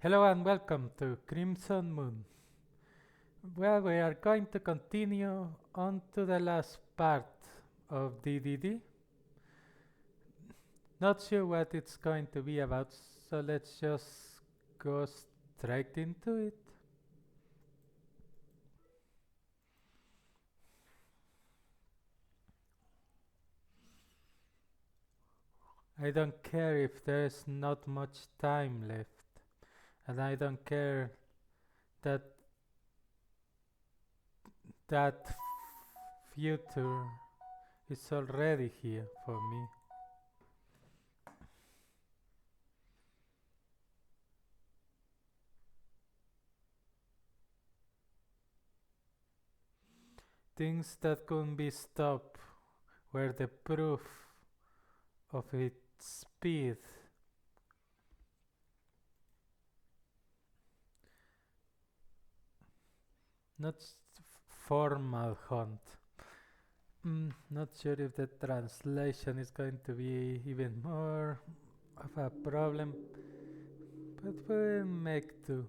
Hello and welcome to Crimson Moon. Well, we are going to continue on to the last part of DDD. Not sure what it's going to be about, so let's just go straight into it. I don't care if there's not much time left, and I don't care that that future is already here for me. Things that couldn't be stopped were the proof of its speed. Not formal hunt. Not sure if the translation is going to be even more of a problem, but we'll make do.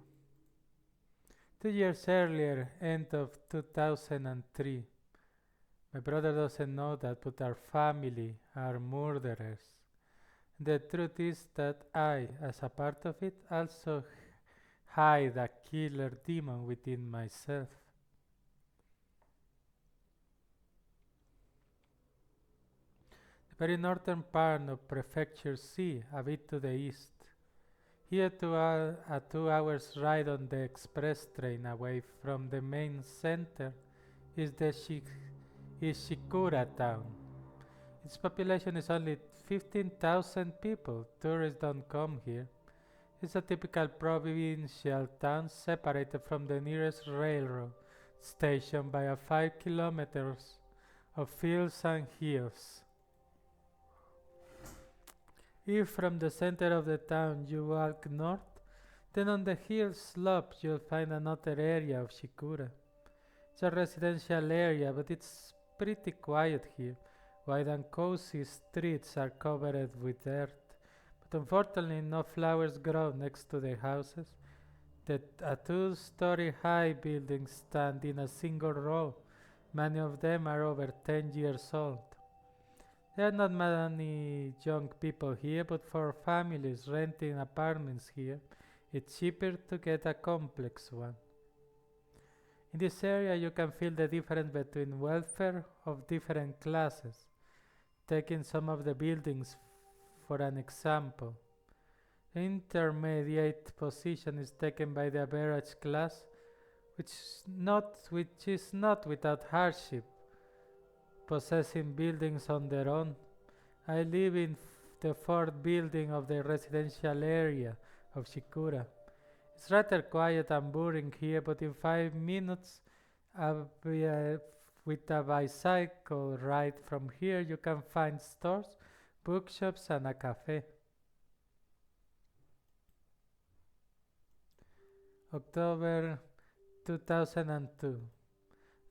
2 years earlier, end of 2003. My brother doesn't know that, but our family are murderers. The truth is that I, as a part of it, also hide a killer demon within myself. The very northern part of Prefecture C, a bit to the east. Here to a 2 hours ride on the express train away from the main center is Shikura town. Its population is only 15,000 people. Tourists don't come here. It's a typical provincial town separated from the nearest railroad station by a 5 kilometers of fields and hills. If from the center of the town you walk north, then on the hill slopes you'll find another area of Shikura. It's a residential area, but it's pretty quiet here. Wide and cozy streets are covered with dirt, but unfortunately no flowers grow next to the houses. A two-story high buildings stand in a single row. Many of them are over 10 years old. There are not many young people here, but for families renting apartments here, it's cheaper to get a complex one. In this area, you can feel the difference between welfare of different classes. Taking some of the buildings for an example, the intermediate position is taken by the average class, which is not without hardship, possessing buildings on their own. I live in the fourth building of the residential area of Shikura. It's rather quiet and boring here, but in 5 minutes with a bicycle ride from here, you can find stores, bookshops, and a cafe. October 2002.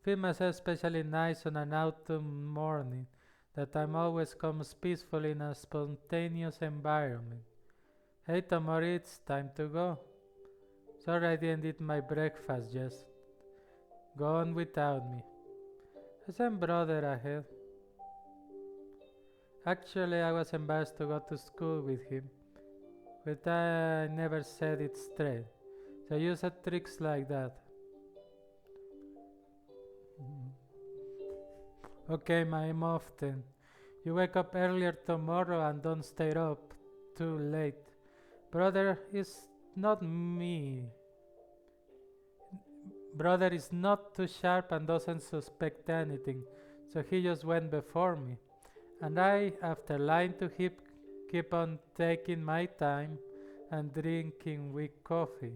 Feel myself especially nice on an autumn morning. That time always comes peaceful in a spontaneous environment. Hey Tomori, it's time to go. Sorry I didn't eat my breakfast just. Go on without me. I sent brother ahead. Actually, I was embarrassed to go to school with him, but I never said it straight. So I use tricks like that. Okay, I'm off then. You wake up earlier tomorrow and don't stay up too late. Brother is not me. Brother is not too sharp and doesn't suspect anything, so he just went before me. And I, after lying to him, keep on taking my time and drinking weak coffee.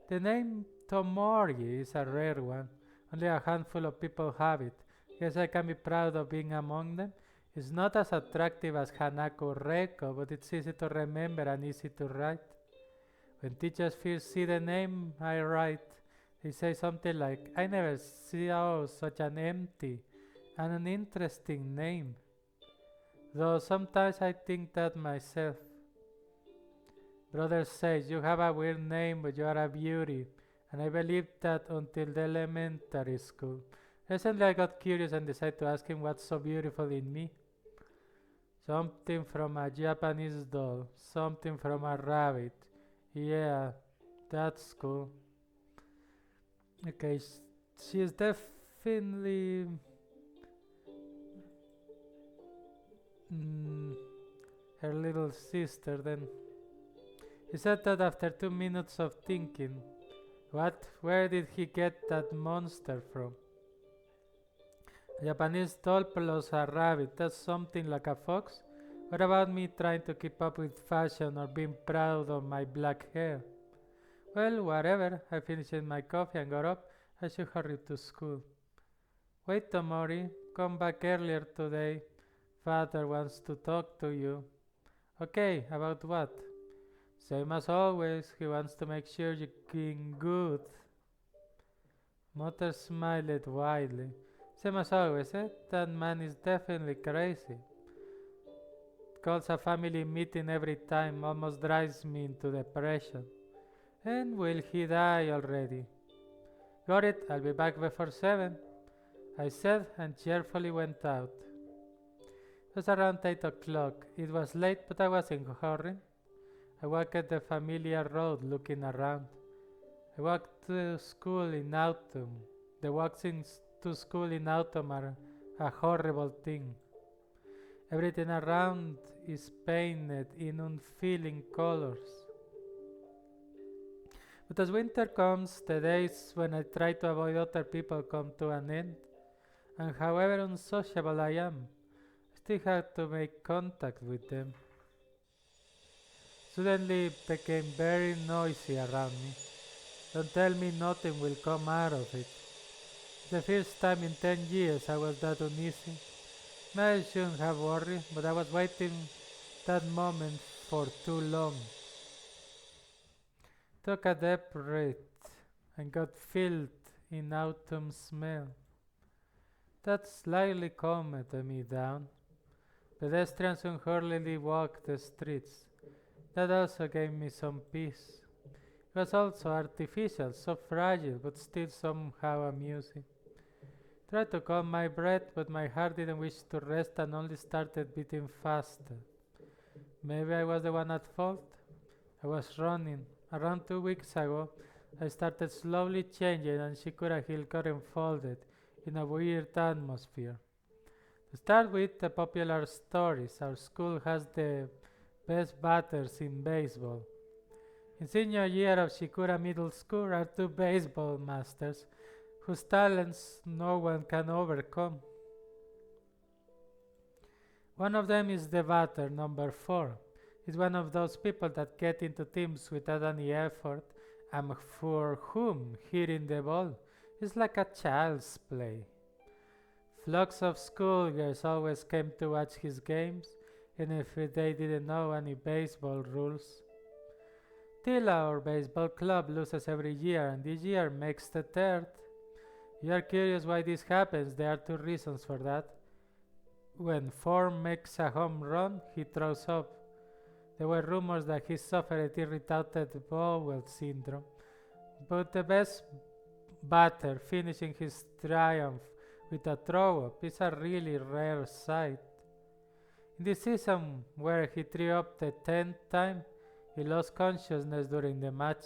The name Tomori is a rare one. Only a handful of people have it. Guess I can be proud of being among them. It's not as attractive as Hanako Reiko, but it's easy to remember and easy to write. When teachers first see the name I write, they say something like, I never saw such an empty and an interesting name. Though sometimes I think that myself. Brother says, you have a weird name, but you are a beauty. And I believed that until the elementary school. Recently I got curious and decided to ask him what's so beautiful in me. Something from a Japanese doll, something from a rabbit. Yeah, that's cool. Okay, she's definitely mm, her little sister then. He said that after 2 minutes of thinking. What? Where did he get that monster from? A Japanese doll plus a rabbit. That's something like a fox? What about me trying to keep up with fashion or being proud of my black hair? Well, whatever. I finished my coffee and got up. I should hurry to school. Wait, Tomori. Come back earlier today. Father wants to talk to you. Okay, about what? Same as always. He wants to make sure you're doing good. Mother smiled widely. Same as always, eh? That man is definitely crazy. Calls a family meeting every time, almost drives me into depression. And will he die already? Got it, I'll be back before 7, I said and cheerfully went out. It was around 8 o'clock. It was late, but I wasn't hurrying. I walked the familiar road looking around. I walked to school in autumn. The walks to school in autumn are a horrible thing. Everything around is painted in unfeeling colors. But as winter comes, the days when I try to avoid other people come to an end. And however unsociable I am, I still have to make contact with them. Suddenly it became very noisy around me. Don't tell me nothing will come out of it. The first time in 10 years I was that uneasy. I shouldn't have worried, but I was waiting that moment for too long. Took a deep breath and got filled in autumn smell. That slightly calmed me down. Pedestrians unhurriedly walked the streets. That also gave me some peace. It was also artificial, so fragile, but still somehow amusing. Tried to calm my breath, but my heart didn't wish to rest and only started beating faster. Maybe I was the one at fault. I was running. Around 2 weeks ago, I started slowly changing and Shikura Hill got unfolded in a weird atmosphere. To start with, the popular stories. Our school has the best batters in baseball. In senior year of Shikura Middle School are two baseball masters whose talents no one can overcome. One of them is the batter, number 4. He's one of those people that get into teams without any effort and for whom hitting the ball is like a child's play. Flocks of schoolgirls always came to watch his games, and if they didn't know any baseball rules. Till our baseball club loses every year, and this year makes the third. You are curious why this happens. There are 2 reasons for that. When Form makes a home run, he throws up. There were rumors that he suffered irritated bowel syndrome, but the best batter finishing his triumph with a throw-up is a really rare sight. In this season, where he threw up the 10th time, he lost consciousness during the match,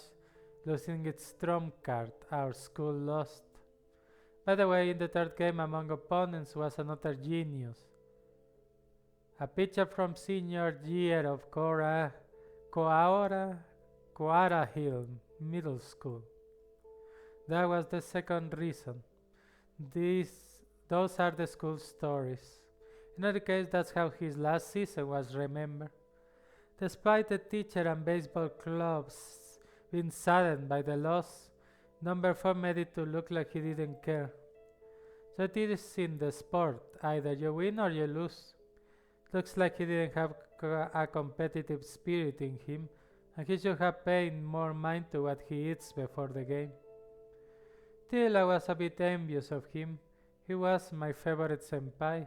losing its trump card. Our school lost. By the way, in the 3rd game among opponents was another genius. A pitcher from senior year of Coara Hill Middle School. That was the 2nd reason. Those are the school stories. In any case, that's how his last season was remembered. Despite the teacher and baseball clubs being saddened by the loss, number 4 made it to look like he didn't care. So it is in the sport, either you win or you lose. Looks like he didn't have a competitive spirit in him, and he should have paid more mind to what he eats before the game. Till I was a bit envious of him. He was my favorite senpai.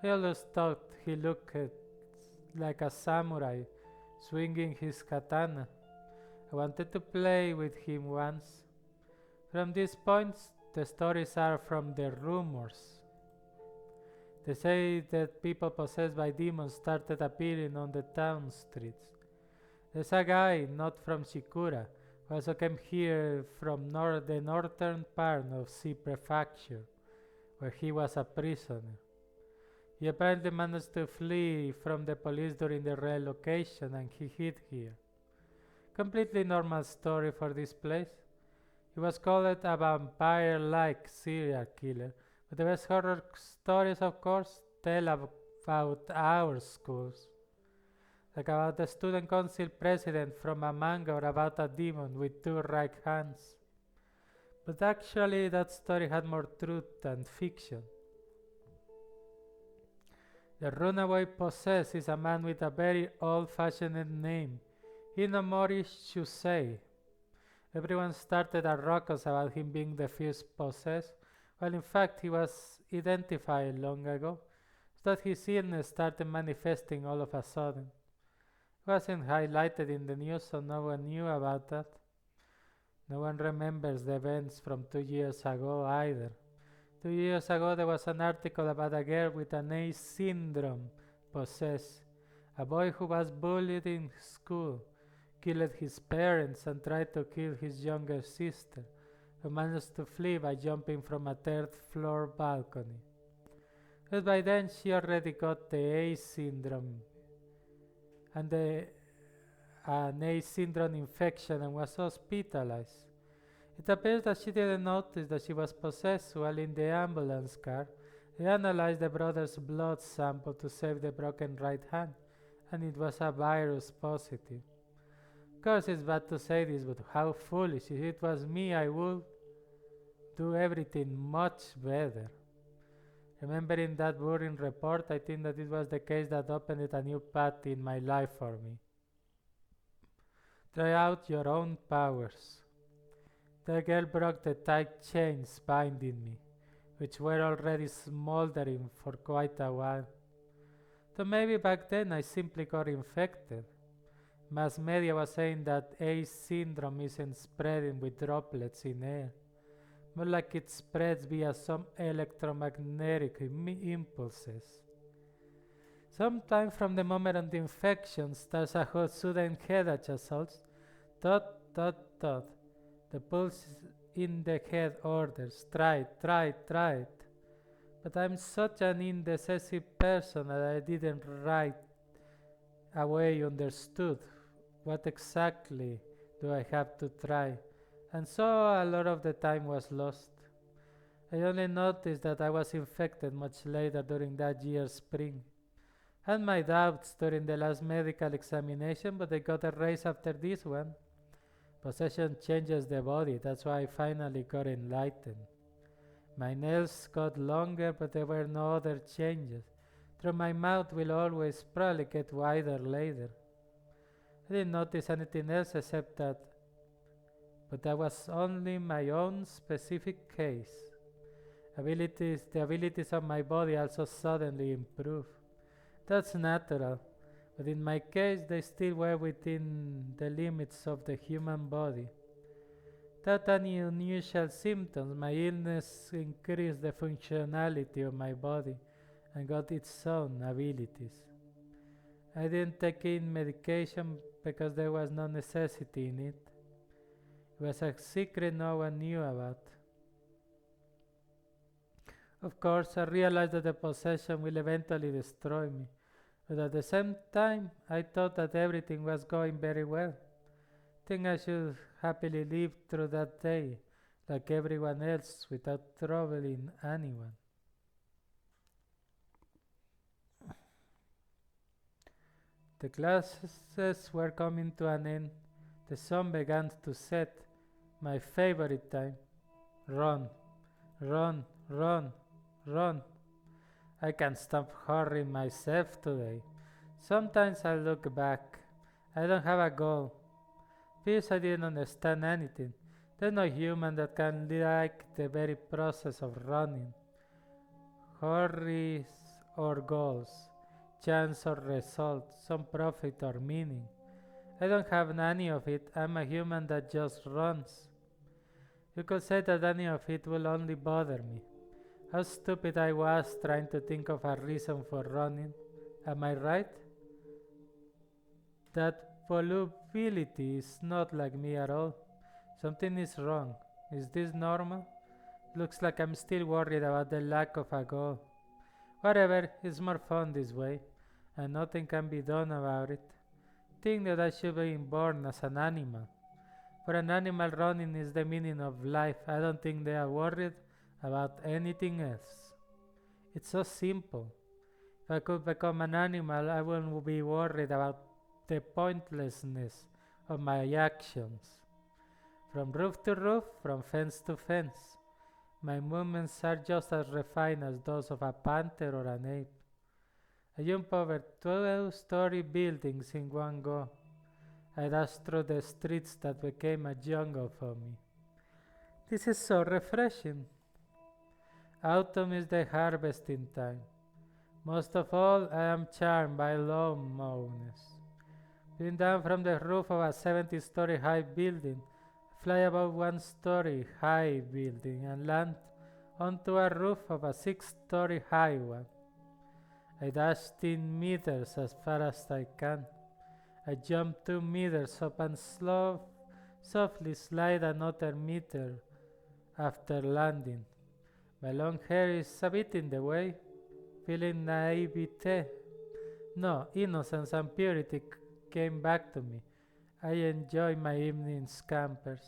I always thought he looked like a samurai swinging his katana. I wanted to play with him once. From these points, the stories are from the rumors. They say that people possessed by demons started appearing on the town streets. There's a guy, not from Shikura, who also came here from the northern part of C Prefecture, where he was a prisoner. He apparently managed to flee from the police during the relocation and he hid here. Completely normal story for this place. He was called a vampire-like serial killer, but the best horror stories, of course, tell about our schools. Like about the student council president from a manga or about a demon with two right hands. But actually, that story had more truth than fiction. The runaway possessed is a man with a very old-fashioned name, Hinomori Shusei. Everyone started a ruckus about him being the first possessed, while in fact he was identified long ago, so that his illness started manifesting all of a sudden. It wasn't highlighted in the news, so no one knew about that. No one remembers the events from 2 years ago either. 2 years ago there was an article about a girl with an A syndrome possessed, a boy who was bullied in school, killed his parents and tried to kill his younger sister, who managed to flee by jumping from a third-floor balcony. But by then she already got the A syndrome and an A syndrome infection and was hospitalized. It appears that she didn't notice that she was possessed while in the ambulance car. They analyzed the brother's blood sample to save the broken right hand, and it was a virus positive. Of course, it's bad to say this, but how foolish. If it was me, I would do everything much better. Remembering that boring report, I think that it was the case that opened a new path in my life for me. Try out your own powers. The girl broke the tight chains binding me, which were already smoldering for quite a while. So maybe back then I simply got infected. Mass media was saying that A syndrome isn't spreading with droplets in air, more like it spreads via some electromagnetic impulses. Sometime from the moment of the infection starts a hot sudden headache assault. Thud, thud, thud. The pulse in the head orders, try it. But I'm such an indecisive person that I didn't right away understood what exactly do I have to try. And so a lot of the time was lost. I only noticed that I was infected much later during that year's spring. Had my doubts during the last medical examination, but they got erased after this one. Possession changes the body, that's why I finally got enlightened. My nails got longer, but there were no other changes. Though my mouth will always probably get wider later. I didn't notice anything else except that, but that was only my own specific case. The abilities of my body also suddenly improved. That's natural. But in my case, they still were within the limits of the human body. Without any unusual symptoms, my illness increased the functionality of my body and got its own abilities. I didn't take in medication because there was no necessity in it. It was a secret no one knew about. Of course, I realized that the possession will eventually destroy me. But at the same time, I thought that everything was going very well. I think I should happily live through that day, like everyone else, without troubling anyone. The classes were coming to an end. The sun began to set. My favorite time. Run, run, run, run. I can't stop hurrying myself today. Sometimes I look back. I don't have a goal. First, I didn't understand anything. There's no human that can like the very process of running. Hurries or goals, chance or result, some profit or meaning. I don't have any of it. I'm a human that just runs. You could say that any of it will only bother me. How stupid I was trying to think of a reason for running. Am I right? That volubility is not like me at all. Something is wrong. Is this normal? Looks like I'm still worried about the lack of a goal. Whatever, it's more fun this way, and nothing can be done about it. Think that I should be born as an animal. For an animal, running is the meaning of life. I don't think they are worried about anything else. It's so simple. If I could become an animal, I wouldn't be worried about the pointlessness of my actions. From roof to roof, from fence to fence. My movements are just as refined as those of a panther or an ape. I jump over 12-story buildings in one go. I dash through the streets that became a jungle for me. This is so refreshing. Autumn is the harvesting time. Most of all, I am charmed by loneliness. Being down from the roof of a 70-story high building, fly above one-story high building and land onto a roof of a 6-story high one. I dash 10 meters as far as I can. I jump 2 meters up and softly slide another meter after landing. My long hair is a bit in the way, feeling naivete. No, innocence and purity came back to me. I enjoy my evening scampers.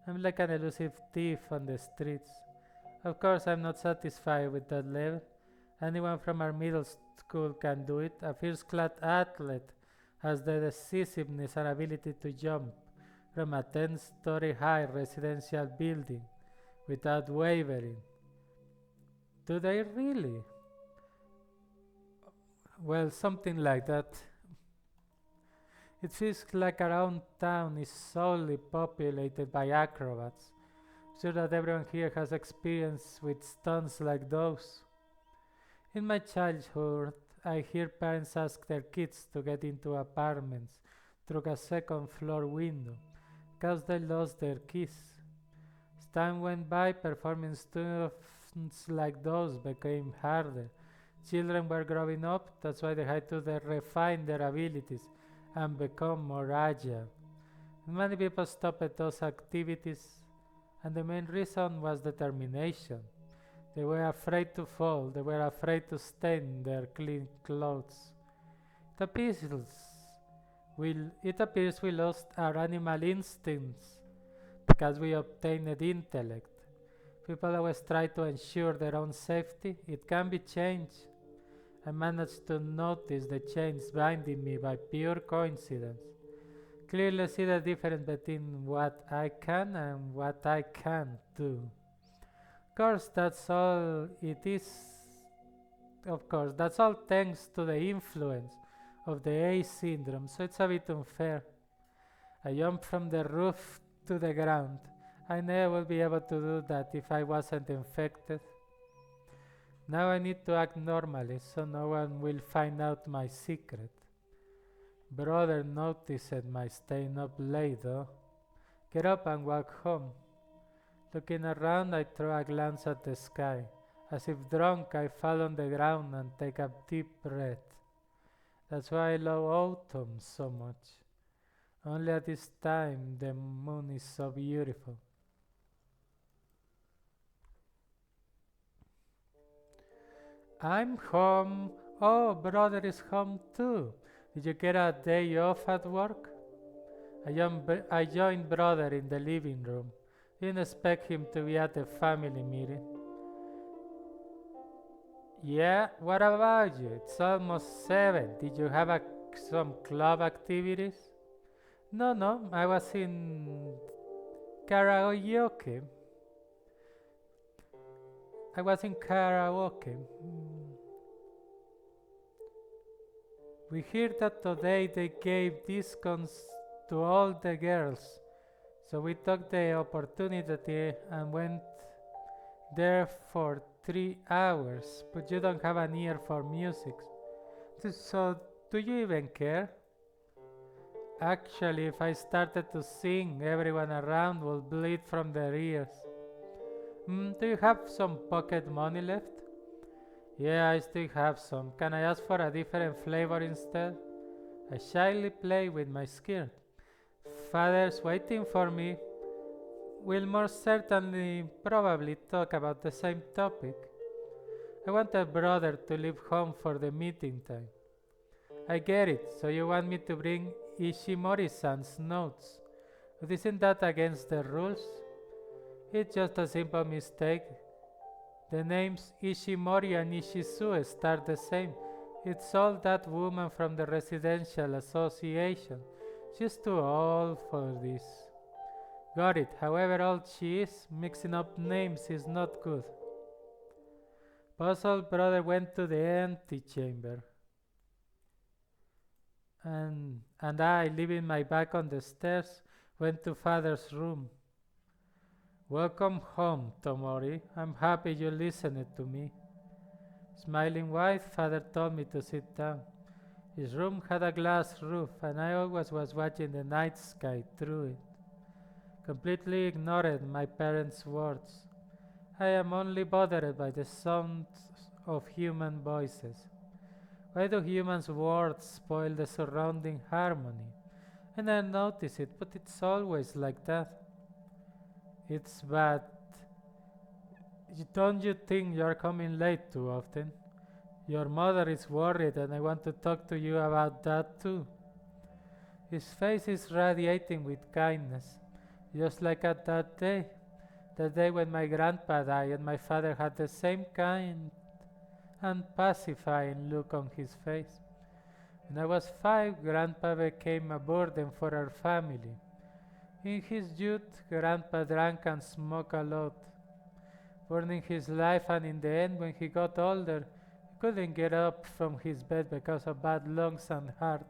I'm like an elusive thief on the streets. Of course, I'm not satisfied with that level. Anyone from our middle school can do it. A first-class athlete has the decisiveness and ability to jump from a 10-story high residential building without wavering. Do they really? Well, something like that. It feels like around town is solely populated by acrobats. I'm sure that everyone here has experience with stunts like those. In my childhood, I hear parents ask their kids to get into apartments through a second floor window because they lost their keys. As time went by, performing stunts like those became harder. Children were growing up, that's why they had to refine their abilities and become more agile. Many people stopped those activities, and the main reason was determination. They were afraid to fall, they were afraid to stain their clean clothes. It appears we lost our animal instincts because we obtained intellect. People always try to ensure their own safety. It can be changed. I managed to notice the chains binding me by pure coincidence. Clearly see the difference between what I can and what I can't do. Of course, that's all it is. Of course, that's all thanks to the influence of the A syndrome, so it's a bit unfair. I jumped from the roof to the ground. I never would be able to do that if I wasn't infected. Now I need to act normally so no one will find out my secret. Brother noticed my staying up late though. Get up and walk home. Looking around, I throw a glance at the sky. As if drunk, I fall on the ground and take a deep breath. That's why I love autumn so much. Only at this time the moon is so beautiful. I'm home. Oh, brother is home too. Did you get a day off at work? I joined brother in the living room. Didn't expect him to be at the family meeting. Yeah, what about you? It's almost 7. Did you have some club activities? No, I was in karaoke. I was in karaoke. We heard that today they gave discounts to all the girls, so we took the opportunity and went there for 3 hours. But you don't have an ear for music. So, do you even care? Actually, if I started to sing, everyone around will bleed from their ears. Do you have some pocket money left? Yeah, I still have some. Can I ask for a different flavor instead? I shyly play with my skirt. Father's waiting for me. We'll most certainly probably talk about the same topic. I want a brother to leave home for the meeting time. I get it, so you want me to bring Ishimori-san's notes. But isn't that against the rules? It's just a simple mistake. The names Ishimori and Ishizu start the same. It's all that woman from the residential association. She's too old for this. Got it. However old she is, mixing up names is not good. Puzzled brother went to the antechamber. And I, leaving my bag on the stairs, went to father's room. Welcome home, Tomori. I'm happy you listened to me. Smiling wide, father told me to sit down. His room had a glass roof, and I always was watching the night sky through it. Completely ignored my parents' words. I am only bothered by the sound of human voices. Why do humans' words spoil the surrounding harmony? And I notice it, but it's always like that. It's bad. Don't you think you're coming late too often? Your mother is worried and I want to talk to you about that too. His face is radiating with kindness, just like at that day. The day when my grandpa died and my father had the same kind and pacifying look on his face. When I was 5, Grandpa became a burden for our family. In his youth, Grandpa drank and smoked a lot, burning his life, and in the end, when he got older, he couldn't get up from his bed because of bad lungs and heart.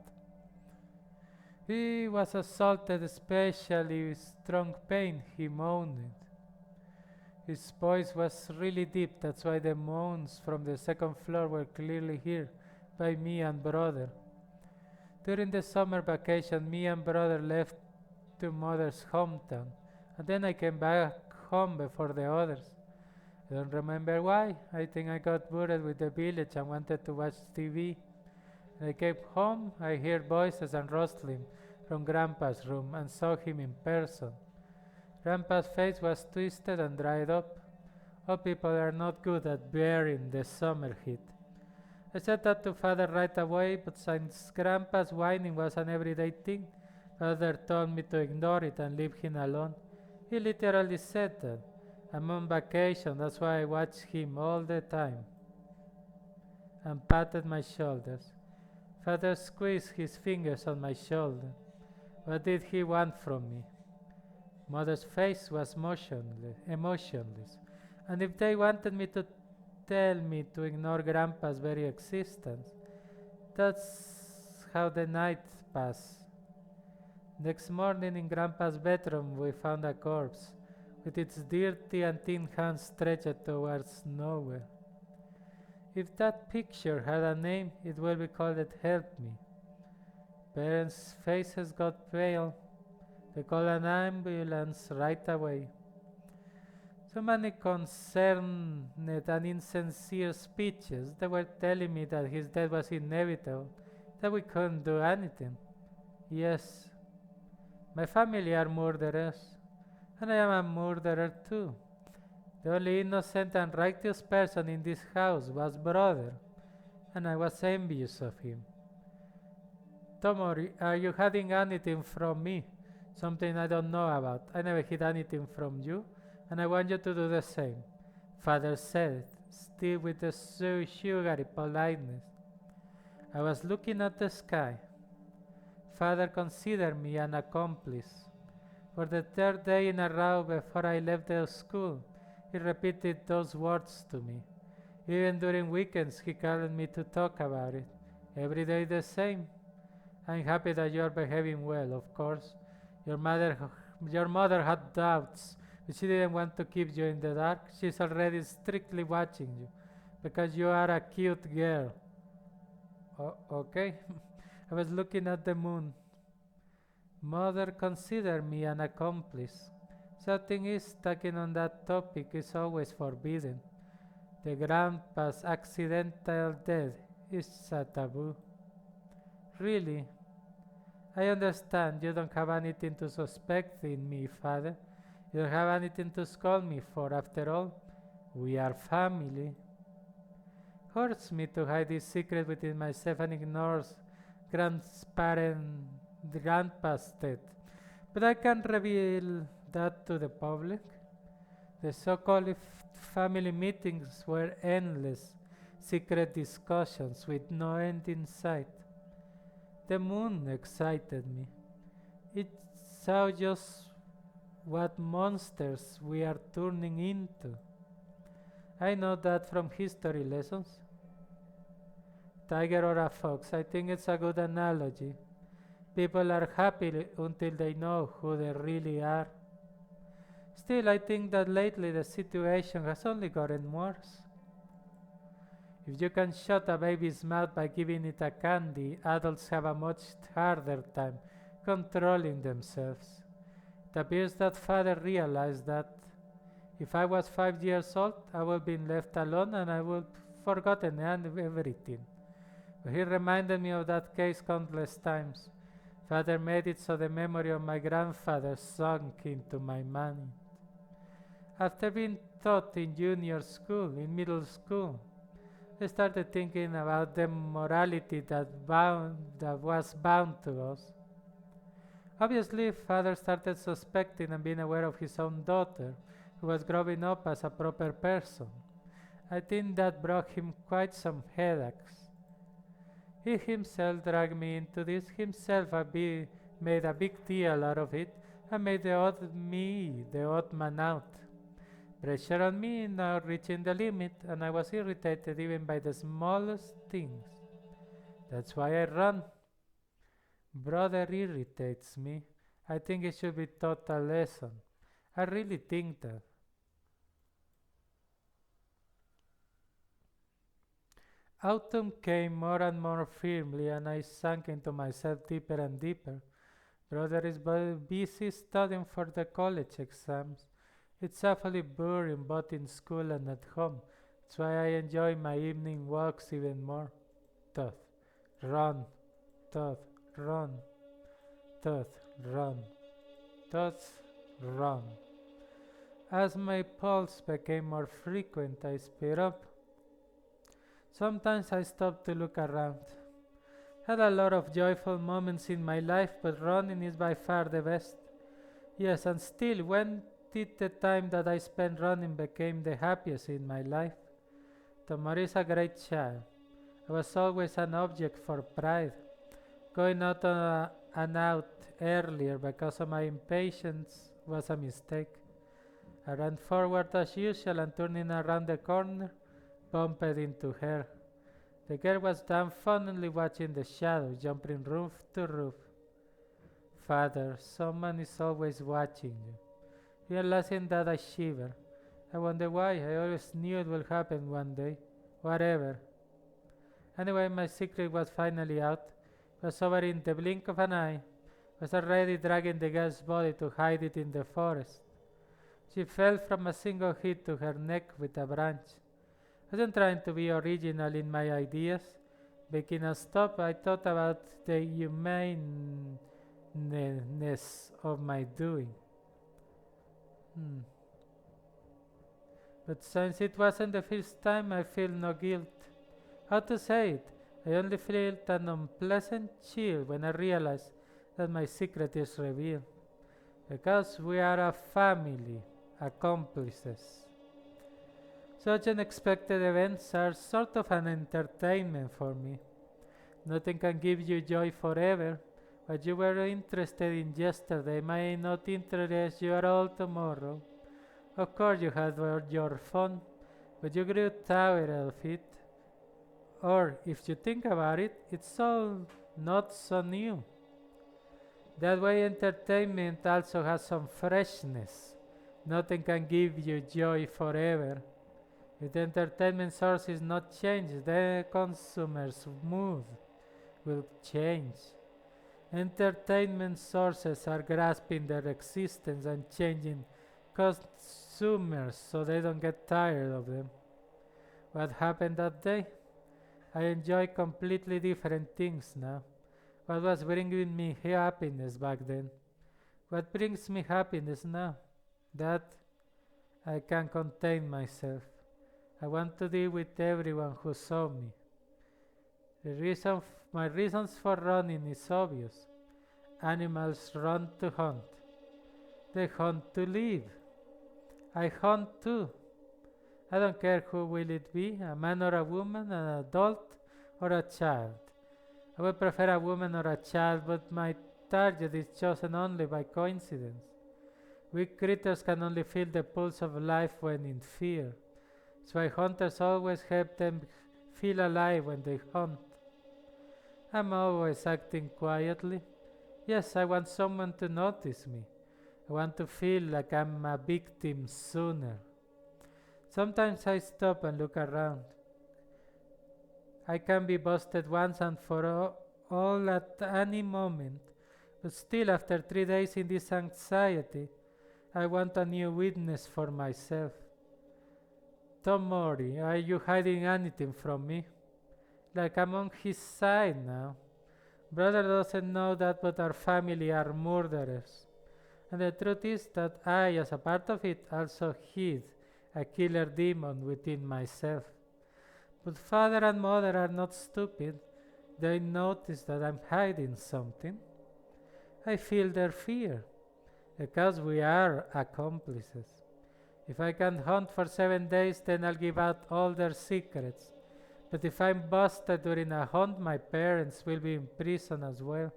He was assaulted, especially with strong pain, he moaned. His voice was really deep, that's why the moans from the second floor were clearly heard by me and brother. During the summer vacation, me and brother left to mother's hometown, and then I came back home before the others. I don't remember why. I think I got bored with the village and wanted to watch TV. When I came home, I heard voices and rustling from Grandpa's room and saw him in person. Grandpa's face was twisted and dried up. Old people are not good at bearing the summer heat. I said that to father right away, but since Grandpa's whining was an everyday thing, father told me to ignore it and leave him alone. He literally said that. I'm on vacation, that's why I watch him all the time. And patted my shoulders. Father squeezed his fingers on my shoulder. What did he want from me? Mother's face was emotionless, and if they wanted me to tell me to ignore Grandpa's very existence, that's how the night passed. Next morning in Grandpa's bedroom we found a corpse, with its dirty and thin hands stretched towards nowhere. If that picture had a name, it will be called Help Me. Parents' faces got pale. They called an ambulance right away. So many concerned and insincere speeches. They were telling me that his death was inevitable, that we couldn't do anything. Yes, my family are murderers, and I am a murderer too. The only innocent and righteous person in this house was brother, and I was envious of him. Tomori, are you hiding anything from me? Something I don't know about. I never hid anything from you, and I want you to do the same. Father said, still with the sugary politeness. I was looking at the sky. Father considered me an accomplice. For the third day in a row before I left the school, he repeated those words to me. Even during weekends, he called me to talk about it. Every day the same. I'm happy that you're behaving well, of course. Your mother had doubts, but she didn't want to keep you in the dark. She's already strictly watching you, because you are a cute girl. Okay. I was looking at the moon. Mother considered me an accomplice. The thing is, talking on that topic is always forbidden. The grandpa's accidental death is a taboo. Really, I understand you don't have anything to suspect in me, father. You don't have anything to scold me for. After all, we are family. Hurts me to hide this secret within myself and ignore grandparent grandpa's death. But I can't reveal that to the public. The so-called family meetings were endless, secret discussions with no end in sight. The moon excited me. It saw just what monsters we are turning into. I know that from history lessons. Tiger or a fox, I think it's a good analogy. People are happy until they know who they really are. Still, I think that lately the situation has only gotten worse. If you can shut a baby's mouth by giving it a candy, adults have a much harder time controlling themselves. It appears that father realized that if I was 5 years old, I would have been left alone and I would have forgotten everything. But he reminded me of that case countless times. Father made it so the memory of my grandfather sunk into my mind. After being taught in junior school, in middle school, I started thinking about the morality that was bound to us. Obviously, father started suspecting and being aware of his own daughter, who was growing up as a proper person. I think that brought him quite some headaches. He himself dragged me into this, himself made a big deal out of it, and made the odd man out. Pressure on me now reaching the limit, and I was irritated even by the smallest things. That's why I run. Brother irritates me. I think it should be taught a lesson. I really think that. Autumn came more and more firmly, and I sank into myself deeper and deeper. Brother is busy studying for the college exams. It's awfully boring both in school and at home. That's why I enjoy my evening walks even more. Toth, run, toth, run, toth, run, toth, run. As my pulse became more frequent, I sped up. Sometimes I stopped to look around. Had a lot of joyful moments in my life, but running is by far the best. Yes, and still, when did the time that I spent running became the happiest in my life? Tomori is a great child. I was always an object for pride. Going out and out earlier because of my impatience was a mistake. I ran forward as usual and turning around the corner, bumped into her. The girl was dumbfoundedly watching the shadow, jumping roof to roof. Father, someone is always watching you. Realizing that I shivered. I wonder why. I always knew it would happen one day. Whatever. Anyway, my secret was finally out. It was over in the blink of an eye. I was already dragging the girl's body to hide it in the forest. She fell from a single hit to her neck with a branch. I wasn't trying to be original in my ideas. Making a stop, I thought about the humaneness of my doing. But since it wasn't the first time, I feel no guilt. How to say it? I only felt an unpleasant chill when I realized that my secret is revealed. Because we are a family, accomplices. Such unexpected events are sort of an entertainment for me. Nothing can give you joy forever. What you were interested in yesterday may not interest you at all tomorrow. Of course you had your fun, but you grew tired of it. Or, if you think about it, it's all not so new. That way entertainment also has some freshness. Nothing can give you joy forever. If the entertainment source is not changed, the consumer's mood will change. Entertainment sources are grasping their existence and changing consumers so they don't get tired of them. What happened that day? I enjoy completely different things now. What was bringing me happiness back then? What brings me happiness now? That I can contain myself. I want to deal with everyone who saw me. My reasons for running is obvious. Animals run to hunt. They hunt to live. I hunt too. I don't care who will it be, a man or a woman, an adult or a child. I would prefer a woman or a child, but my target is chosen only by coincidence. Weak creatures can only feel the pulse of life when in fear. That's why hunters always help them feel alive when they hunt. I'm always acting quietly. Yes, I want someone to notice me. I want to feel like I'm a victim sooner. Sometimes I stop and look around. I can be busted once and for all at any moment, but still after 3 days in this anxiety, I want a new witness for myself. Don't worry, are you hiding anything from me? Like I'm on his side now. Brother doesn't know that, but our family are murderers. And the truth is that I, as a part of it, also hid a killer demon within myself. But father and mother are not stupid. They notice that I'm hiding something. I feel their fear, because we are accomplices. If I can hunt for 7 days, then I'll give out all their secrets. But if I'm busted during a hunt, my parents will be in prison as well.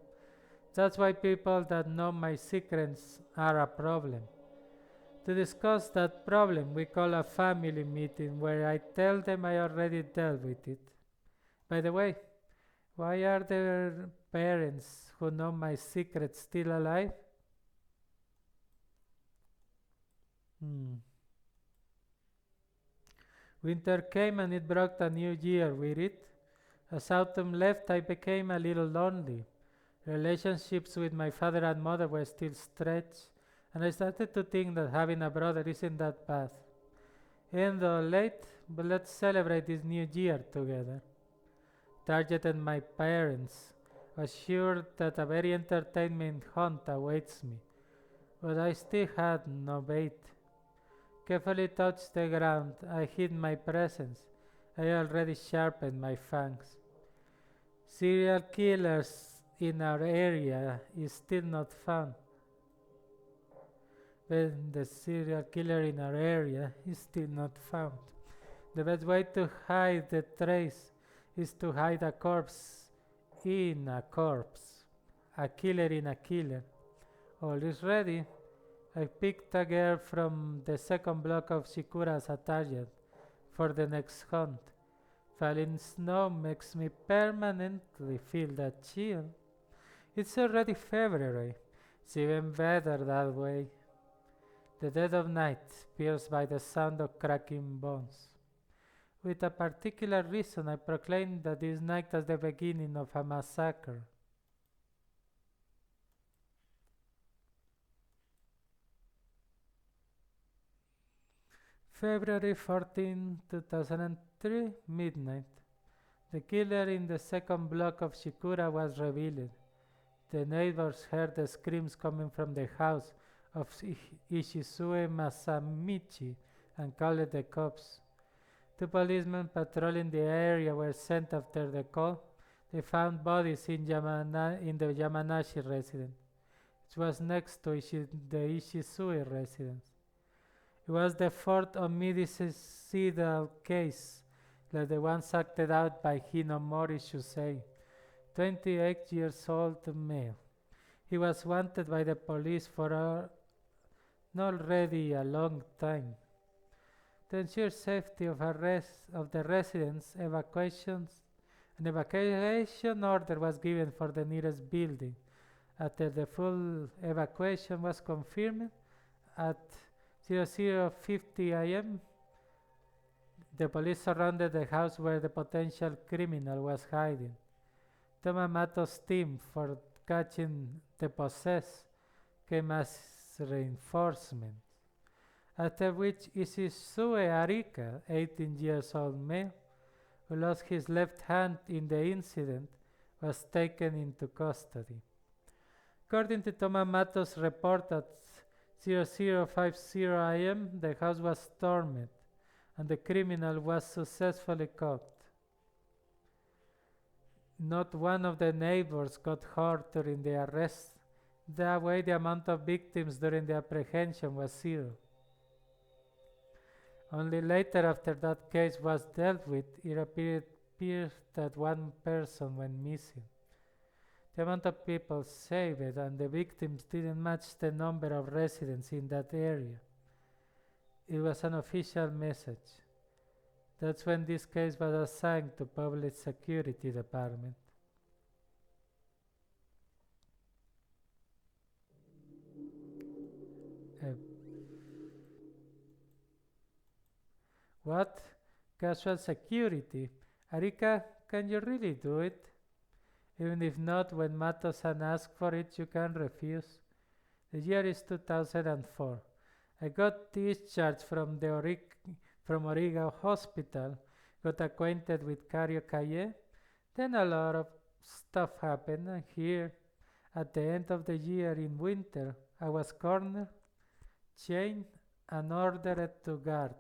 That's why people that know my secrets are a problem. To discuss that problem, we call a family meeting where I tell them I already dealt with it. By the way, why are their parents who know my secrets still alive? Winter came and it brought a new year with it. As autumn left, I became a little lonely. Relationships with my father and mother were still stretched, and I started to think that having a brother isn't that bad. Even though late, but let's celebrate this new year together. Targeted my parents, assured that a very entertainment hunt awaits me, but I still had no bait. Carefully touched the ground, I hid my presence. I already sharpened my fangs. Serial killers in our area is still not found. But the serial killer in our area is still not found. The best way to hide the trace is to hide a corpse in a corpse. A killer in a killer. All is ready. I picked a girl from the second block of Shikura as a target for the next hunt. Falling snow makes me permanently feel that chill. It's already February. It's even better that way. The dead of night, pierced by the sound of cracking bones. With a particular reason, I proclaim that this night as the beginning of a massacre. February 14, 2003, midnight. The killer in the second block of Shikura was revealed. The neighbors heard the screams coming from the house of Ishizue Masamichi and called the cops. 2 policemen patrolling the area were sent after the call. They found bodies in the Yamanashi residence. It was next to the Ishizue residence. It was the fourth homicidial case, like the ones acted out by Hinomori Shusei, 28 years old male. He was wanted by the police for already a long time. To ensure safety of the residents, an evacuation order was given for the nearest building. After the full evacuation was confirmed at 00:50 am, the police surrounded the house where the potential criminal was hiding. Tomamato's team catching the possessed came as reinforcement. After which Ishisue Arika, 18 years old male, who lost his left hand in the incident, was taken into custody. According to Tomamato's report at 0050 am, the house was stormed and the criminal was successfully caught. Not one of the neighbors got hurt during the arrest. That way, the amount of victims during the apprehension was 0. Only later, after that case was dealt with, it appeared that one person went missing. The amount of people saved and the victims didn't match the number of residents in that area. It was an official message. That's when this case was assigned to Public Security Department. What? Casual security? Arika, can you really do it? Even if not, when Mato-san asks for it, you can refuse. The year is 2004. I got discharged from Origa Hospital, got acquainted with Karyokaye. Then a lot of stuff happened, and here, at the end of the year in winter, I was cornered, chained, and ordered to guard.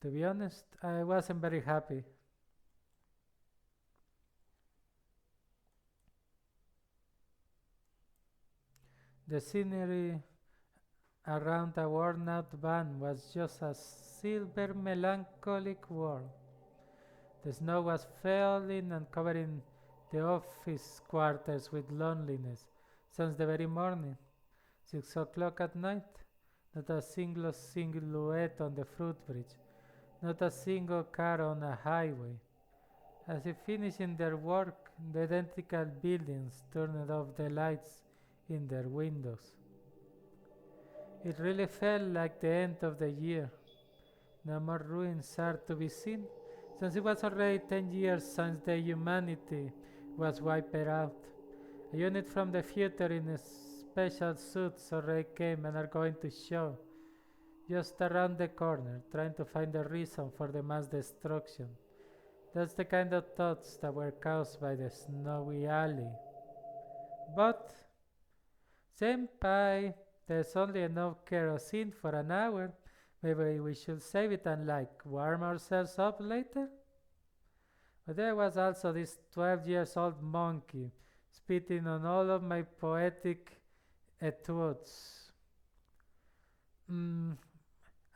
To be honest, I wasn't very happy. The scenery around a worn-out van was just a silver melancholic world. The snow was falling and covering the office quarters with loneliness since the very morning. 6 o'clock at night, not a single silhouette on the footbridge, not a single car on a highway. As if finishing their work, the identical buildings turned off the lights in their windows. It really felt like the end of the year. No more ruins are to be seen, since it was already 10 years since the humanity was wiped out. A unit from the future in special suits already came and are going to show just around the corner, trying to find the reason for the mass destruction. That's the kind of thoughts that were caused by the snowy alley. But senpai, there's only enough kerosene for an hour. Maybe we should save it and warm ourselves up later? But there was also this 12 years old monkey spitting on all of my poetic etudes.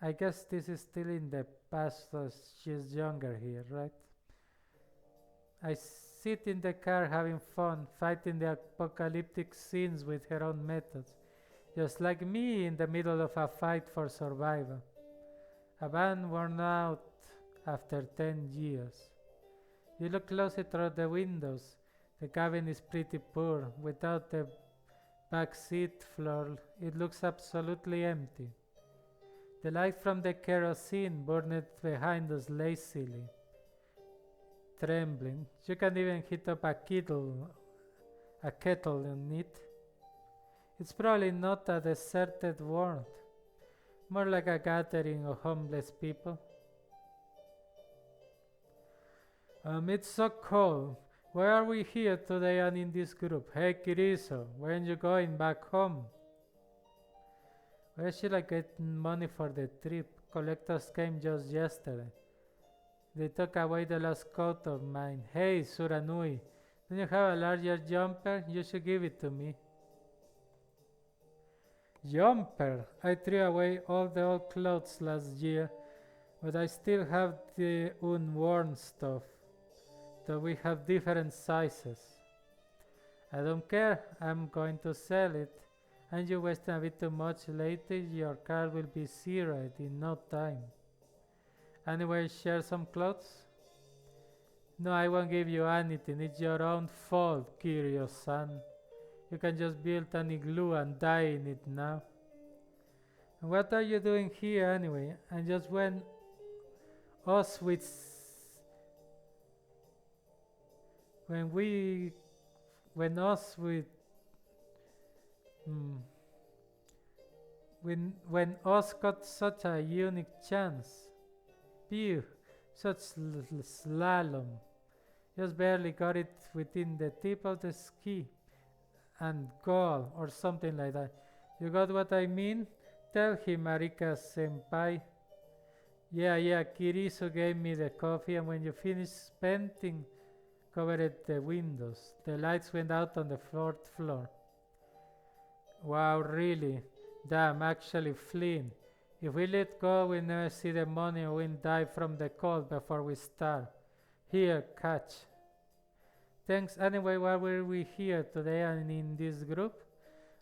I guess this is still in the past as she's younger here, right? I sit in the car having fun, fighting the apocalyptic scenes with her own methods, just like me in the middle of a fight for survival. A van worn out after 10 years. You look closely through the windows. The cabin is pretty poor. Without the back seat floor, it looks absolutely empty. The light from the kerosene burned behind us lazily. Trembling. You can't even heat up a kettle in it. It's probably not a deserted world, more like a gathering of homeless people. It's so cold. Why are we here today and in this group? Hey Kiriso, when are you going back home? Where should I get money for the trip? Collectors came just yesterday. They took away the last coat of mine. Hey, Suranui, don't you have a larger jumper? You should give it to me. Jumper? I threw away all the old clothes last year, but I still have the unworn stuff, though we have different sizes. I don't care, I'm going to sell it. And you wasting a bit too much later, your car will be zeroed in no time. Anyway, share some clothes? No, I won't give you anything. It's your own fault, Kiryu-san. You can just build an igloo and die in it now. And what are you doing here anyway? And just when Auschwitz when we, when us with, mm, when us got such a unique chance. Phew, such slalom. Just barely got it within the tip of the ski and goal or something like that. You got what I mean? Tell him, Marika senpai. Yeah, Kirisu gave me the coffee, and when you finished painting, covered the windows. The lights went out on the fourth floor. Wow, really? Damn, actually fleeing. If we let go, we'll never see the money or we'll die from the cold before we start. Here, catch. Thanks. Anyway, why were we here today and in this group?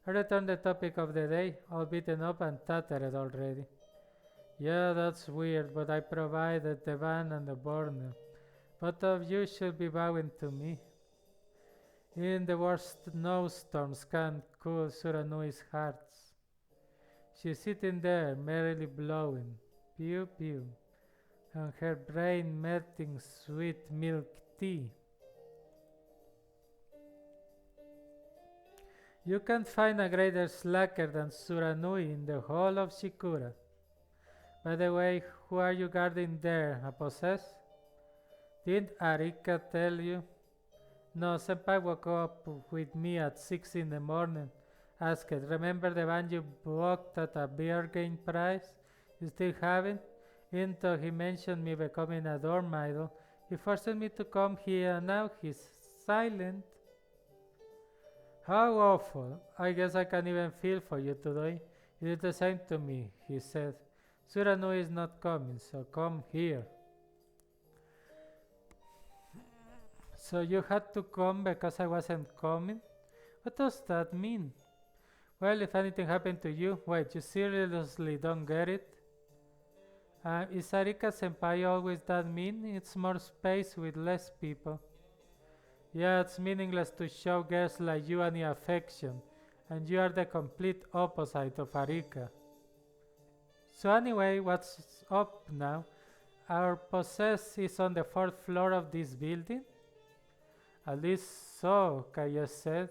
I returned the topic of the day, all beaten up and tattered already. Yeah, that's weird, but I provided the van and the burner. Both of you should be bowing to me. Even the worst snowstorms can't cool Suranui's hearts. She's sitting there, merrily blowing, pew pew, and her brain melting sweet milk tea. You can't find a greater slacker than Suranui in the whole of Shikura. By the way, who are you guarding there, a possess? Didn't Arika tell you? No, Senpai woke up with me at 6 in the morning. Asked, remember the van you bought at a bargain price? You still have it? Even though he mentioned me becoming a dorm idol, he forced me to come here and now he's silent. How awful. I guess I can't even feel for you today. You did the same to me, he said. Suranui is not coming, so come here. So you had to come because I wasn't coming? What does that mean? Well, if anything happened to you, wait, you seriously don't get it? Is Arika senpai always that mean? It's more space with less people. Yeah, it's meaningless to show girls like you any affection, and you are the complete opposite of Arika. So anyway, what's up now? Our possess is on the fourth floor of this building? At least so, Kaya said.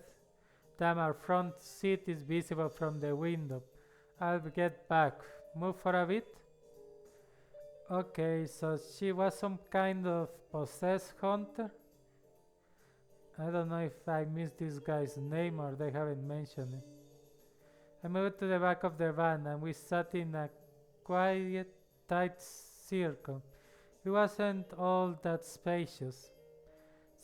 Damn, our front seat is visible from the window. I'll get back. Move for a bit? Okay, so she was some kind of possessed hunter? I don't know if I missed this guy's name or they haven't mentioned it. I moved to the back of the van and we sat in a quiet, tight circle. It wasn't all that spacious.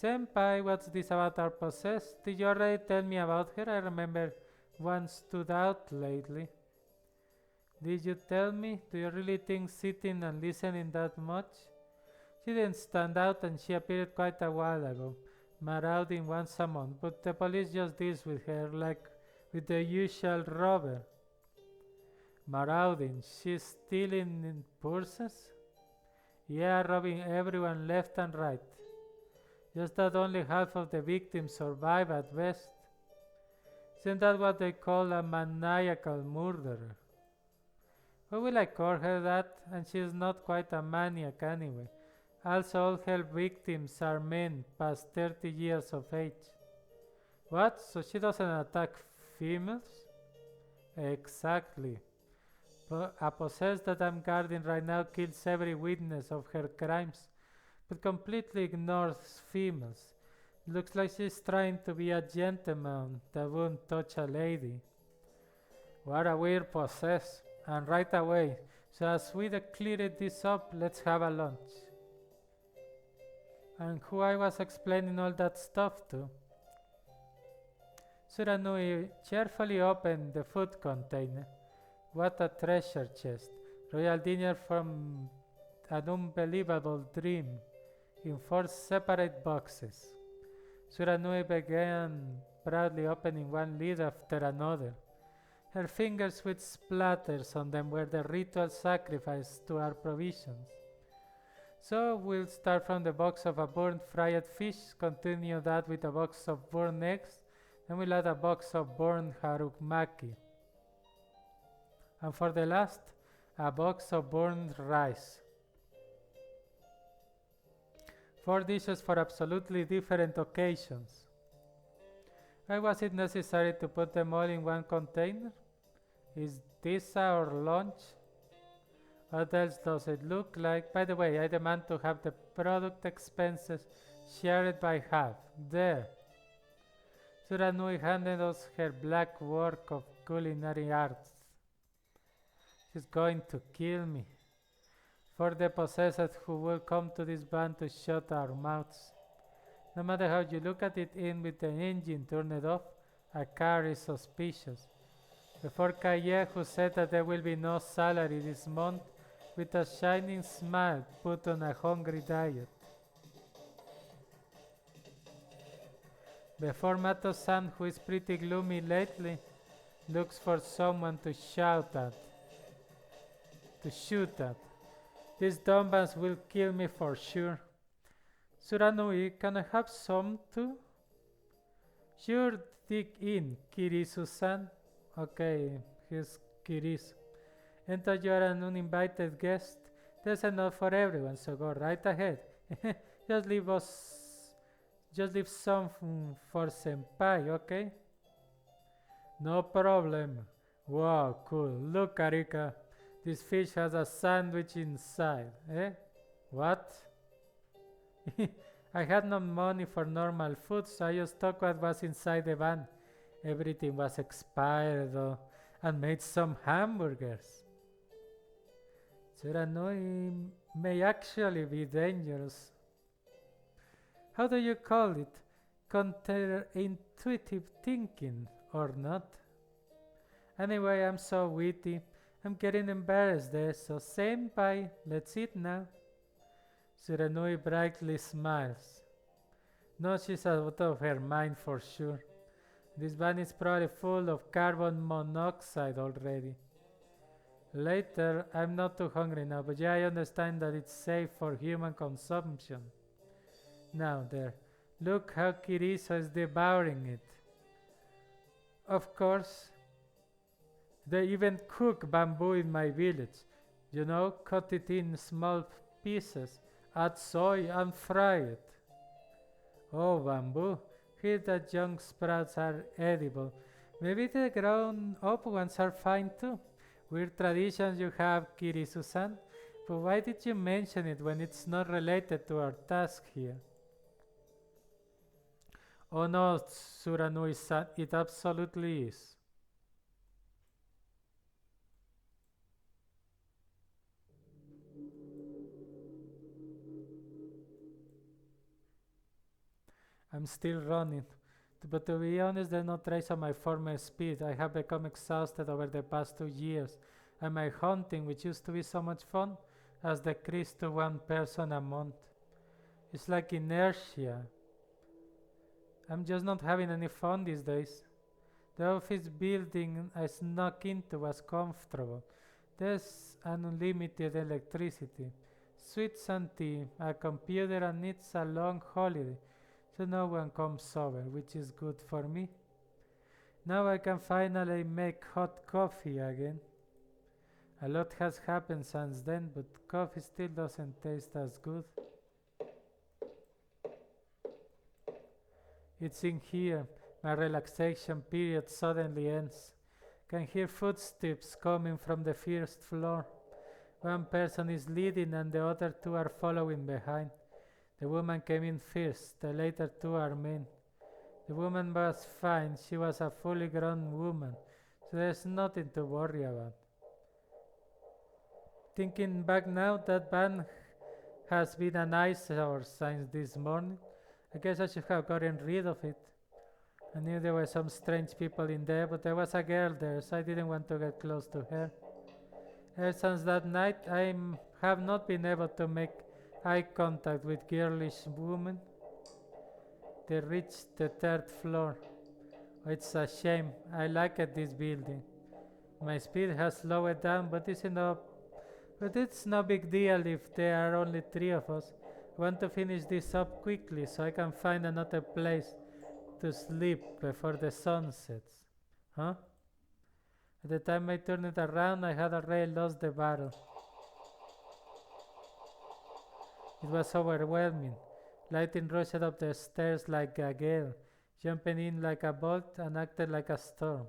Senpai, what's this about our possess? Did you already tell me about her? I remember one stood out lately. Did you tell me? Do you really think sitting and listening that much? She didn't stand out and she appeared quite a while ago, marauding once a month, but the police just deals with her like with the usual robber. Marauding? She's stealing in purses? Yeah, robbing everyone left and right. Just that only half of the victims survive at best. Isn't that what they call a maniacal murderer? Why will I call her that? And she's not quite a maniac anyway. Also, all her victims are men past 30 years of age. What? So she doesn't attack females? Exactly. A possess that I'm guarding right now kills every witness of her crimes, but completely ignores females. Looks like she's trying to be a gentleman that won't touch a lady. What a weird possess. And right away. So as we cleared this up, let's have a lunch. And who I was explaining all that stuff to? Suranui cheerfully opened the food container. What a treasure chest. Royal dinner from an unbelievable dream in 4 separate boxes. Suranui began proudly opening one lid after another. Her fingers with splatters on them were the ritual sacrifice to our provisions. So we'll start from the box of a burnt fried fish, continue that with a box of burnt eggs, then we'll add a box of burnt harumaki. And for the last, a box of burnt rice. 4 dishes for absolutely different occasions. Why was it necessary to put them all in one container? Is this our lunch? What else does it look like? By the way, I demand to have the product expenses shared by half. There. Suranui handed us her black work of culinary arts. She's going to kill me. For the possessed who will come to this band to shut our mouths. No matter how you look at it, in with the engine turned off, a car is suspicious. Before Kaye, who said that there will be no salary this month, with a shining smile, put on a hungry diet. Before Mato-san, who is pretty gloomy lately, looks for someone to shout at, to shoot at. These dumbbells will kill me for sure. Suranui, can I have some too? Sure, dig in, Kirisu-san. Okay, here's Kirisu. And though you're an uninvited guest, there's enough for everyone, so go right ahead. Just leave some for senpai, okay? No problem. Wow, cool. Look, Arika. This fish has a sandwich inside. Eh? What? I had no money for normal food, so I just took what was inside the van. Everything was expired though, and made some hamburgers. Suranui may actually be dangerous. How do you call it? Counterintuitive thinking, or not? Anyway, I'm so witty. I'm getting embarrassed there, so senpai, let's eat now. Suranui brightly smiles. No, she's out of her mind for sure. This van is probably full of carbon monoxide already. Later, I'm not too hungry now, but yeah, I understand that it's safe for human consumption. Now there, look how Kiriso is devouring it. Of course, they even cook bamboo in my village. You know, cut it in small pieces, add soy and fry it. Oh, bamboo. Here the young sprouts are edible. Maybe the grown up ones are fine too. Weird traditions you have, Kirisu-san. But why did you mention it when it's not related to our task here? Oh no, Suranui-san, it absolutely is. I'm still running. But to be honest, there's no trace of my former speed. I have become exhausted over the past 2 years, and my hunting, which used to be so much fun, has decreased to 1 person a month. It's like inertia. I'm just not having any fun these days. The office building I snuck into was comfortable. There's unlimited electricity, sweets and tea, a computer, and it's a long holiday. So no one comes over, which is good for me. Now I can finally make hot coffee again. A lot has happened since then, but coffee still doesn't taste as good. It's in here. My relaxation period suddenly ends. Can hear footsteps coming from the first floor. One person is leading and the other 2 are following behind. The woman came in first, the later 2 are men. The woman was fine, she was a fully grown woman, so there's nothing to worry about. Thinking back now, that van has been an eyesore since this morning. I guess I should have gotten rid of it. I knew there were some strange people in there, but there was a girl there, so I didn't want to get close to her. Ever since that night, I have not been able to make eye contact with girlish women. They reached the 3rd floor. It's a shame. I like this building. My speed has slowed down, but it's no big deal if there are only 3 of us. I want to finish this up quickly so I can find another place to sleep before the sun sets. Huh? At the time I turned it around, I had already lost the battle. It was overwhelming. Lightning rushed up the stairs like a gale, jumping in like a bolt and acted like a storm.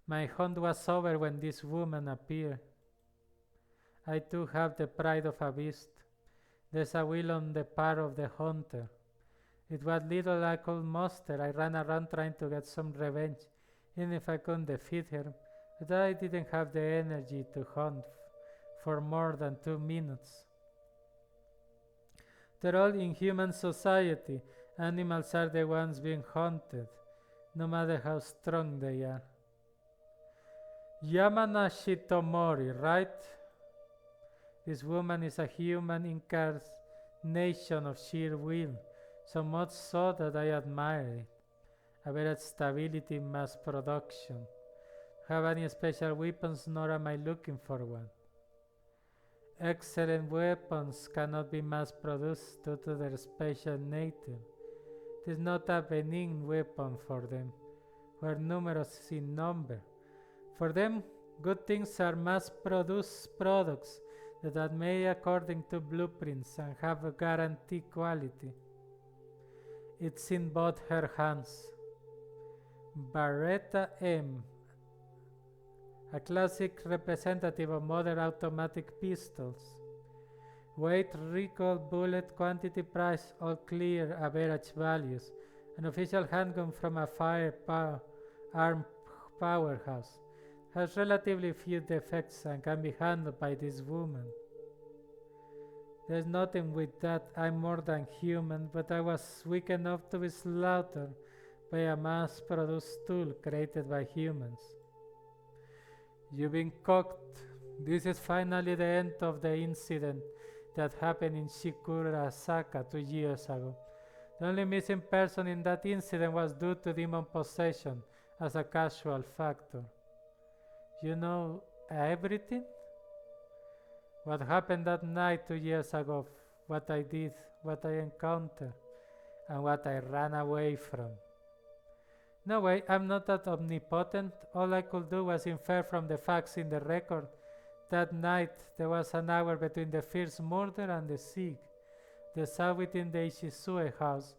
My hunt was over when this woman appeared. I too have the pride of a beast. There's a will on the part of the hunter. With what little I could muster, I ran around trying to get some revenge, even if I couldn't defeat her. But I didn't have the energy to hunt for more than 2 minutes. After all, in human society, animals are the ones being hunted, no matter how strong they are. Yamanashi Tomori, right? This woman is a human incarnation of sheer will, so much so that I admire it. A better stability in mass production. Have any special weapons, nor am I looking for one. Excellent weapons cannot be mass produced due to their special nature. It is not a benign weapon for them, who are numerous in number. For them, good things are mass produced products that are made according to blueprints and have a guaranteed quality. It's in both her hands. Beretta M, a classic representative of modern automatic pistols. Weight, recoil, bullet, quantity, price, all clear average values. An official handgun from a firearm powerhouse. Has relatively few defects and can be handled by this woman. There's nothing with that. I'm more than human, but I was weak enough to be slaughtered by a mass-produced tool created by humans. You've been cooked. This is finally the end of the incident that happened in Shikurasaka 2 years ago. The only missing person in that incident was due to demon possession as a casual factor. You know everything? What happened that night 2 years ago, what I did, what I encountered, and what I ran away from. No way, I'm not that omnipotent. All I could do was infer from the facts in the record. That night, there was an hour between the first murder and the siege. The sound within the Ishizue house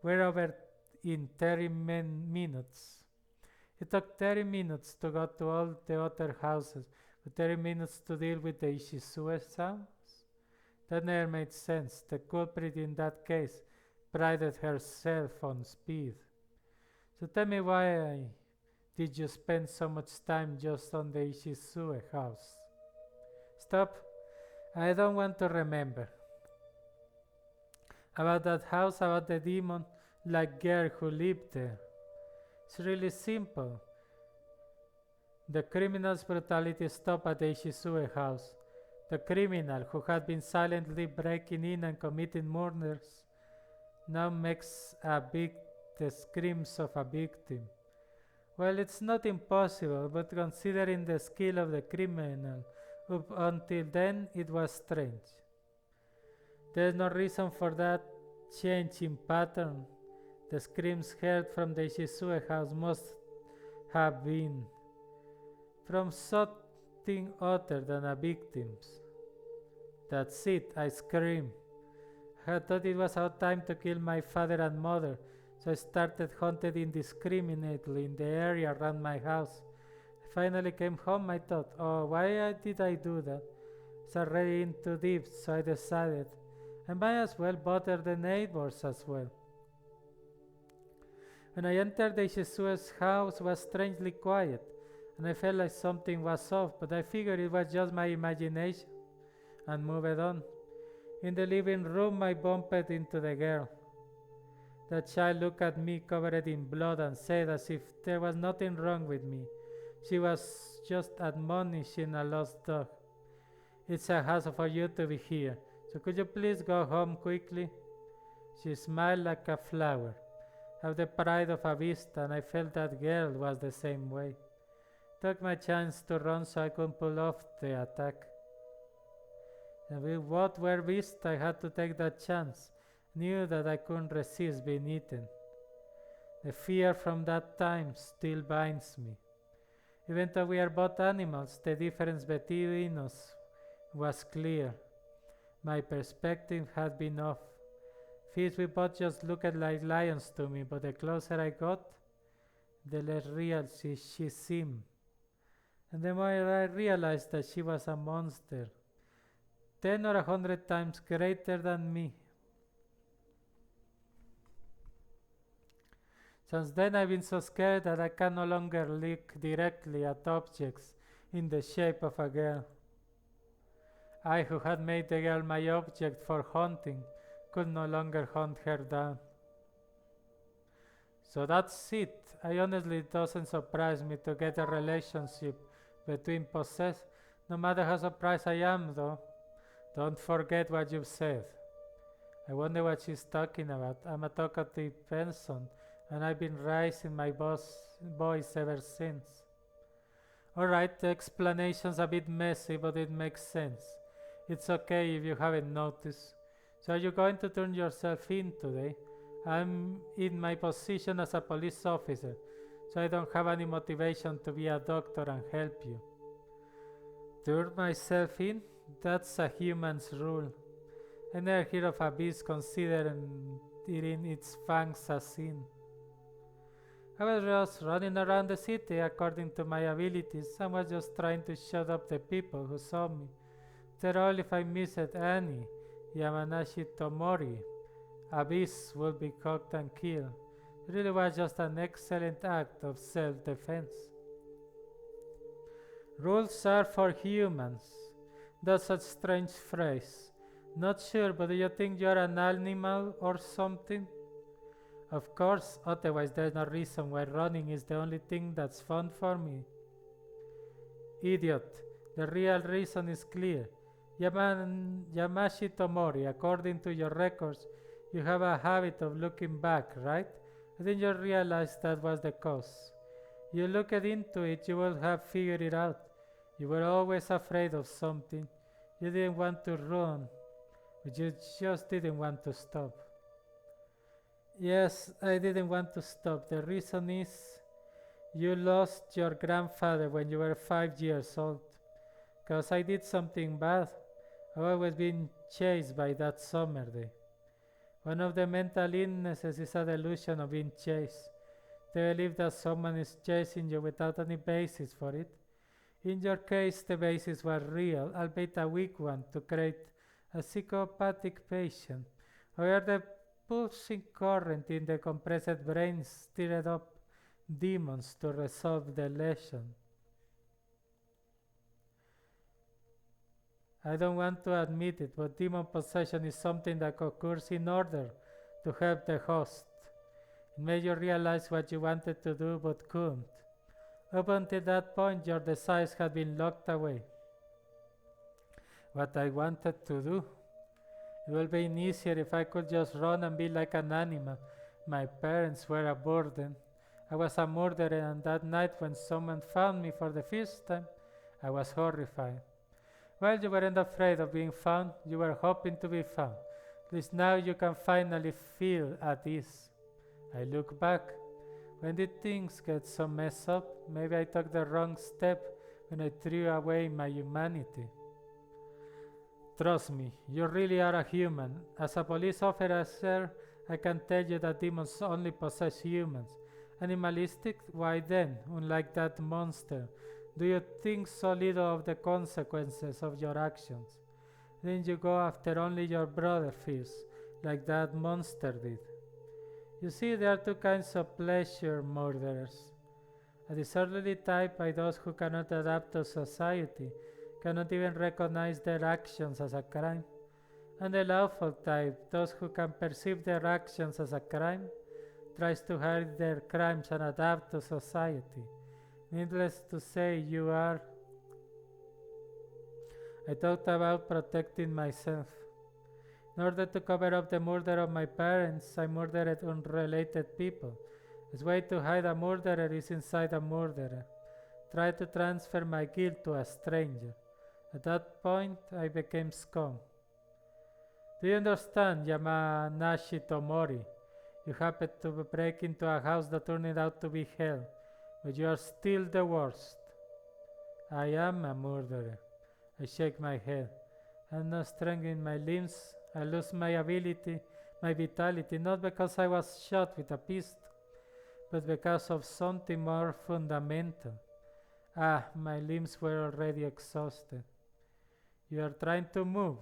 were over in 30 minutes. It took 30 minutes to go to all the other houses, but 30 minutes to deal with the Ishizue sounds? That never made sense. The culprit in that case prided herself on speed. So tell me, why did you spend so much time just on the Ishizue house? Stop. I don't want to remember. About that house, about the demon-like girl who lived there. It's really simple. The criminal's brutality stopped at the Ishizue house. The criminal, who had been silently breaking in and committing murders, now makes the screams of a victim. Well, it's not impossible, but considering the skill of the criminal, up until then it was strange. There's no reason for that change in pattern. The screams heard from the Ishizue house must have been from something other than a victim's. That's it, I screamed. I thought it was our time to kill my father and mother, so I started hunting indiscriminately in the area around my house. I finally came home. I thought, oh, why did I do that? It's already in too deep, so I decided I might as well bother the neighbors as well. When I entered the Ishizue's house, it was strangely quiet, and I felt like something was off, but I figured it was just my imagination, and moved on. In the living room, I bumped into the girl. The child looked at me covered in blood and said as if there was nothing wrong with me. She was just admonishing a lost dog. It's a hassle for you to be here, so could you please go home quickly? She smiled like a flower. I have the pride of a beast, and I felt that girl was the same way. Took my chance to run so I could pull off the attack. And with what were beasts, I had to take that chance. Knew that I couldn't resist being eaten. The fear from that time still binds me. Even though we are both animals, the difference between us was clear. My perspective had been off. First, we both just looked like lions to me, but the closer I got, the less real she seemed. And the more I realized that she was a monster, 10 or 100 times greater than me. Since then, I've been so scared that I can no longer look directly at objects in the shape of a girl. I, who had made the girl my object for hunting, could no longer hunt her down. So that's it. I honestly, it doesn't surprise me to get a relationship between possessed. No matter how surprised I am, though, don't forget what you've said. I wonder what she's talking about. I'm a talkative person, and I've been raising my voice ever since. Alright, the explanation's a bit messy, but it makes sense. It's okay if you haven't noticed. So are you going to turn yourself in today? I'm in my position as a police officer, so I don't have any motivation to be a doctor and help you. Turn myself in? That's a human's rule. I never heard of a beast considering its fangs a sin. I was just running around the city according to my abilities and was just trying to shut up the people who saw me. After all, if I missed Annie Yamanashi Tomori, a beast would be caught and killed. It really was just an excellent act of self-defense. Rules are for humans. That's a strange phrase. Not sure, but do you think you're an animal or something? Of course, otherwise there's no reason why running is the only thing that's fun for me. Idiot. The real reason is clear. Yamashi Tomori, according to your records, you have a habit of looking back, right? I think you realize that was the cause. You looked into it, you would have figured it out. You were always afraid of something. You didn't want to run, but you just didn't want to stop. Yes, I didn't want to stop. The reason is you lost your grandfather when you were 5 years old. Because I did something bad. I've always been chased by that summer day. One of the mental illnesses is a delusion of being chased. They believe that someone is chasing you without any basis for it. In your case, the basis was real, albeit a weak one, to create a psychopathic patient. However, the pulsing current in the compressed brain stirred up demons to resolve the lesion. I don't want to admit it, but demon possession is something that occurs in order to help the host. It made you realize what you wanted to do but couldn't. Up until that point, your desires had been locked away. What I wanted to do. It would have been easier if I could just run and be like an animal. My parents were a burden. I was a murderer, and that night when someone found me for the first time, I was horrified. Well, you weren't afraid of being found, you were hoping to be found. At least now you can finally feel at ease. I look back. When did things get so messed up? Maybe I took the wrong step when I threw away my humanity. Trust me, you really are a human. As a police officer, I can tell you that demons only possess humans. Animalistic? Why then, unlike that monster, do you think so little of the consequences of your actions? Then you go after only your brother first, like that monster did. You see, there are two kinds of pleasure murderers. A disorderly type by those who cannot adapt to society, cannot even recognize their actions as a crime. And the lawful type, those who can perceive their actions as a crime, tries to hide their crimes and adapt to society. Needless to say, you are. I thought about protecting myself. In order to cover up the murder of my parents, I murdered unrelated people. His way to hide a murderer is inside a murderer. Try to transfer my guilt to a stranger. At that point, I became scum. Do you understand, Yamanashi Tomori? You happened to break into a house that turned out to be hell, but you are still the worst. I am a murderer. I shake my head. I have no strength in my limbs. I lose my my vitality, not because I was shot with a pistol, but because of something more fundamental. Ah, my limbs were already exhausted. You are trying to move.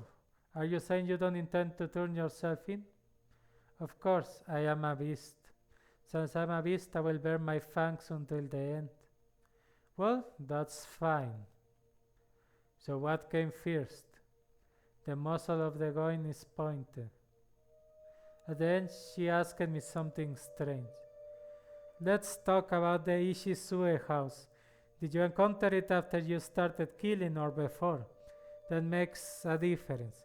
Are you saying you don't intend to turn yourself in? Of course, I am a beast. Since I'm a beast, I will bear my fangs until the end. Well, that's fine. So what came first? The muzzle of the gun is pointed. At the end, she asked me something strange. Let's talk about the Ishizue house. Did you encounter it after you started killing or before? That makes a difference.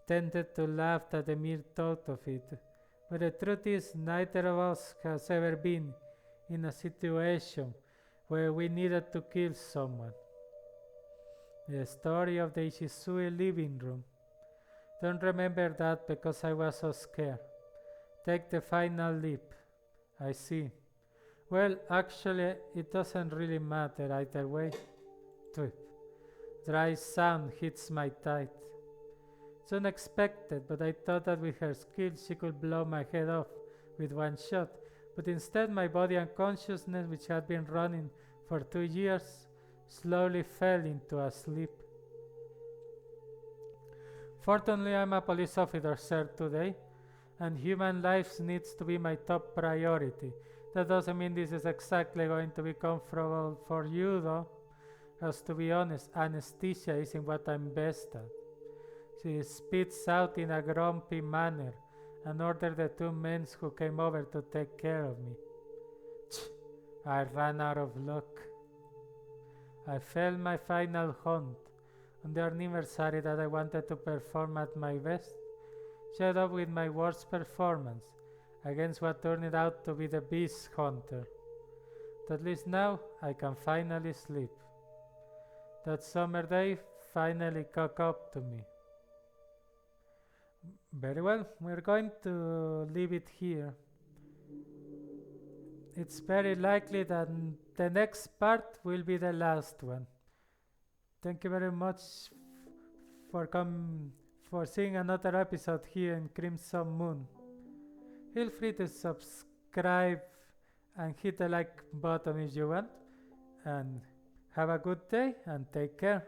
Tended to laugh at the mere thought of it. But the truth is, neither of us has ever been in a situation where we needed to kill someone. The story of the Ishizue living room. Don't remember that because I was so scared. Take the final leap. I see. Well, actually, it doesn't really matter either way. Tweet. Dry sound hits my thigh. It's unexpected, but I thought that with her skills she could blow my head off with one shot. But instead my body and consciousness, which had been running for 2 years, slowly fell into a sleep. Fortunately, I'm a police officer, sir, today, and human lives needs to be my top priority. That doesn't mean this is exactly going to be comfortable for you, though. As to be honest, anesthesia isn't what I'm best at. She spits out in a grumpy manner and ordered the 2 men who came over to take care of me. I ran out of luck. I failed my final hunt. On the anniversary that I wanted to perform at my best, showed up with my worst performance against what turned out to be the beast hunter. But at least now I can finally sleep. That summer day finally caught up to me. Very well, we're going to leave it here. It's very likely that the next part will be the last one. Thank you very much for seeing another episode here in Crimson Moon. Feel free to subscribe and hit the like button if you want. And have a good day and take care.